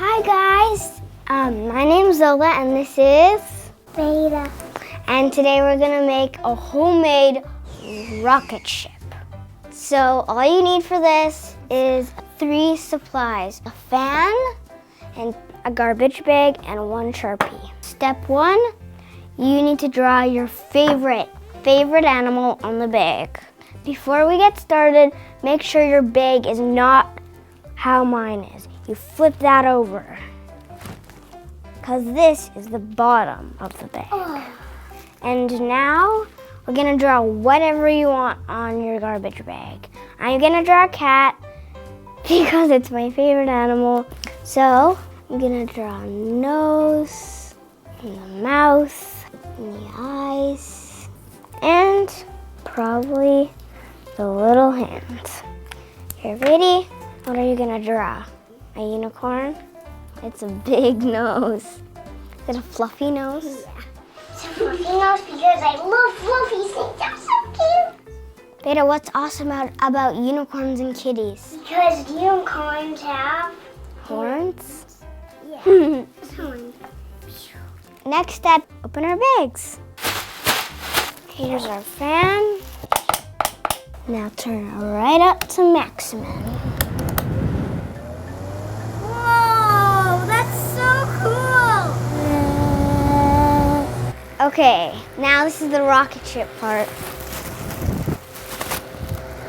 Hi guys, my name's Zola and this is Beta. And today we're gonna make a homemade rocket ship. So all you need for this is 3 supplies: a fan, and a garbage bag, and 1 Sharpie. Step 1, you need to draw your favorite animal on the bag. Before we get started, make sure your bag is not how mine is. You flip that over, because this is the bottom of the bag. And now we're gonna draw whatever you want on your garbage bag. I'm gonna draw a cat because it's my favorite animal. So I'm gonna draw a nose, and the mouth, and the eyes, and probably the little hands. You ready? What are you gonna draw? A unicorn? It's a big nose. Is it a fluffy nose? Yeah. It's a fluffy nose because I love fluffy things. They're so cute. Beta, what's awesome about unicorns and kitties? Because unicorns have Horns? yeah. Horns. Next step, open our bags. Here's our fan. Now turn it right up to maximum. Whoa, that's so cool. Okay, now this is the rocket ship part.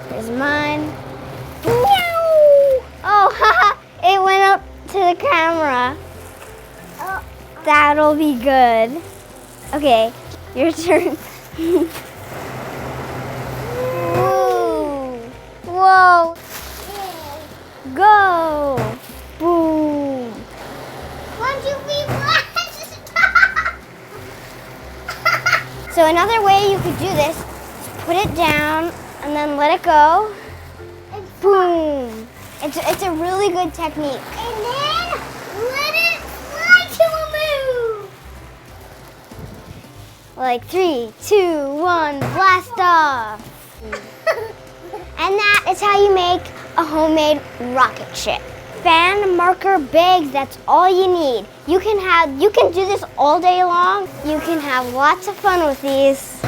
Here's mine. Meow! Oh, haha, it went up to the camera. Oh. That'll be good. Okay, your turn. Whoa! Whoa! Go! Boom! 1, 2, 3, 4. So another way you could do this is put it down and then let it go. Boom! It's a really good technique. And then let it fly to a moon. Like 3, 2, 1, blast off! And that is how you make a homemade rocket ship. Fan, marker, bags, that's all you need. You can do this all day long. You can have lots of fun with these.